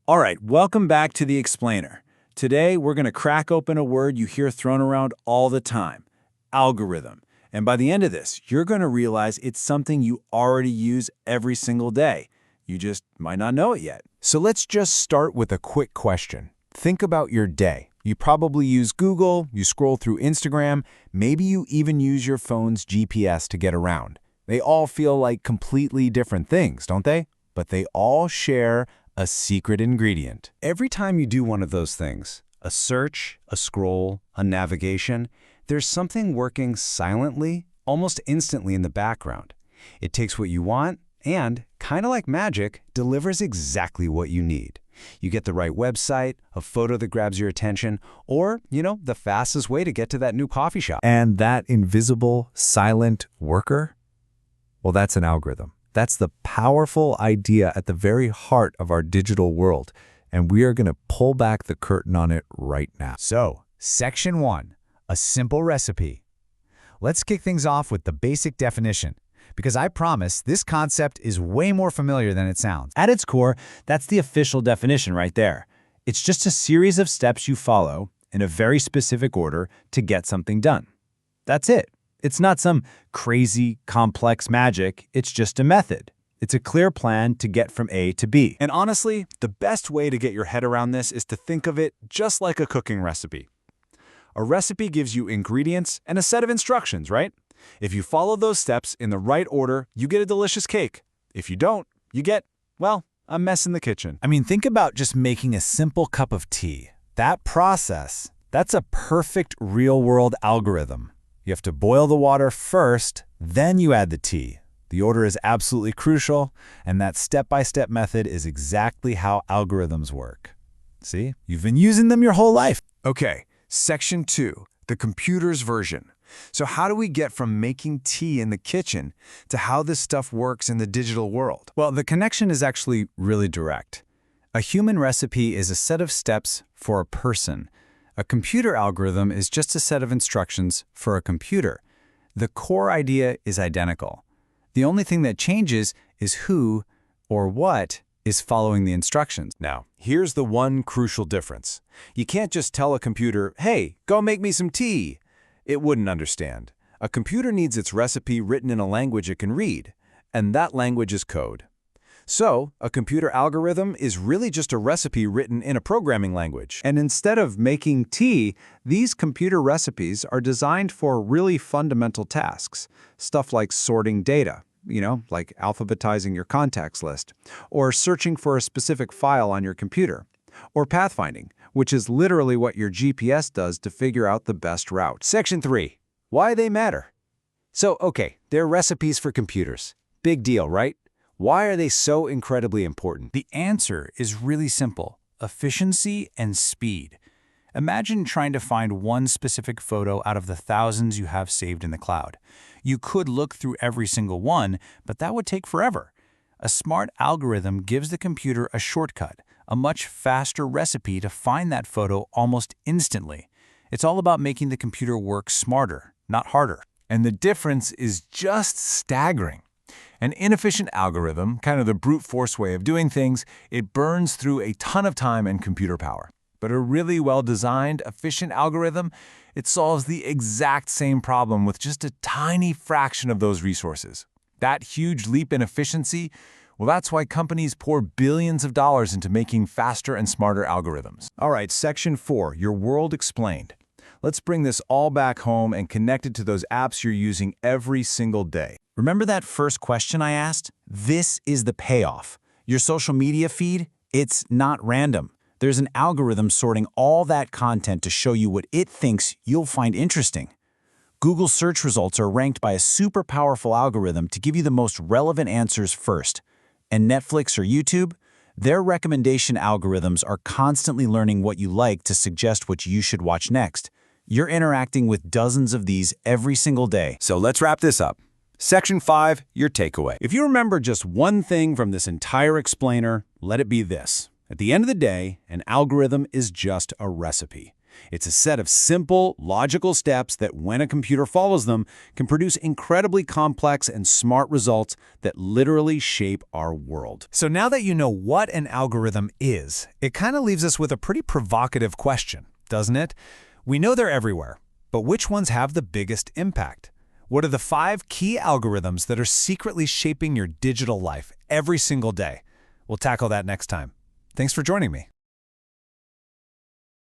All right, welcome back to The Explainer. Today, we're going to crack open a word you hear thrown around all the time, algorithm. And by the end of this, you're going to realize it's something you already use every single day. You just might not know it yet. So let's just start with a quick question. Think about your day. You probably use Google, you scroll through Instagram, maybe you even use your phone's GPS to get around. They all feel like completely different things, don't they? But they all share a secret ingredient. Every time you do one of those things, a search, a scroll, a navigation, there's something working silently, almost instantly in the background. It takes what you want and, kind of like magic, delivers exactly what you need. You get the right website, a photo that grabs your attention, or, the fastest way to get to that new coffee shop. And that invisible, silent worker? Well, that's an algorithm. That's the powerful idea at the very heart of our digital world, and we are going to pull back the curtain on it right now. So, Section 1, a simple recipe. Let's kick things off with the basic definition, because I promise this concept is way more familiar than it sounds. At its core, that's the official definition right there. It's just a series of steps you follow in a very specific order to get something done. That's it. It's not some crazy, complex magic. It's just a method. It's a clear plan to get from A to B. And honestly, the best way to get your head around this is to think of it just like a cooking recipe. A recipe gives you ingredients and a set of instructions, right? If you follow those steps in the right order, you get a delicious cake. If you don't, you get, well, a mess in the kitchen. I mean, think about just making a simple cup of tea. That process, that's a perfect real-world algorithm. You have to boil the water first, then you add the tea. The order is absolutely crucial, and that step-by-step method is exactly how algorithms work. See? You've been using them your whole life. Okay, Section 2, the computer's version. So how do we get from making tea in the kitchen to how this stuff works in the digital world? Well, the connection is actually really direct. A human recipe is a set of steps for a person. A computer algorithm is just a set of instructions for a computer. The core idea is identical. The only thing that changes is who or what is following the instructions. Now, here's the one crucial difference. You can't just tell a computer, hey, go make me some tea. It wouldn't understand. A computer needs its recipe written in a language it can read, and that language is code. So, a computer algorithm is really just a recipe written in a programming language. And instead of making tea, these computer recipes are designed for really fundamental tasks. Stuff like sorting data, like alphabetizing your contacts list, or searching for a specific file on your computer, or pathfinding, which is literally what your GPS does to figure out the best route. Section 3, why they matter. So, okay, they're recipes for computers. Big deal, right? Why are they so incredibly important? The answer is really simple: efficiency and speed. Imagine trying to find one specific photo out of the thousands you have saved in the cloud. You could look through every single one, but that would take forever. A smart algorithm gives the computer a shortcut, a much faster recipe to find that photo almost instantly. It's all about making the computer work smarter, not harder. And the difference is just staggering. An inefficient algorithm, kind of the brute force way of doing things, it burns through a ton of time and computer power. But a really well-designed, efficient algorithm, it solves the exact same problem with just a tiny fraction of those resources. That huge leap in efficiency, well, that's why companies pour billions of dollars into making faster and smarter algorithms. All right, Section 4, your world explained. Let's bring this all back home and connect it to those apps you're using every single day. Remember that first question I asked? This is the payoff. Your social media feed, it's not random. There's an algorithm sorting all that content to show you what it thinks you'll find interesting. Google search results are ranked by a super powerful algorithm to give you the most relevant answers first. And Netflix or YouTube, their recommendation algorithms are constantly learning what you like to suggest what you should watch next. You're interacting with dozens of these every single day. So let's wrap this up. Section 5, your takeaway. If you remember just one thing from this entire explainer, let it be this. At the end of the day, an algorithm is just a recipe. It's a set of simple, logical steps that, when a computer follows them, can produce incredibly complex and smart results that literally shape our world. So now that you know what an algorithm is, it kind of leaves us with a pretty provocative question, doesn't it? We know they're everywhere, but which ones have the biggest impact? What are the 5 key algorithms that are secretly shaping your digital life every single day? We'll tackle that next time. Thanks for joining me.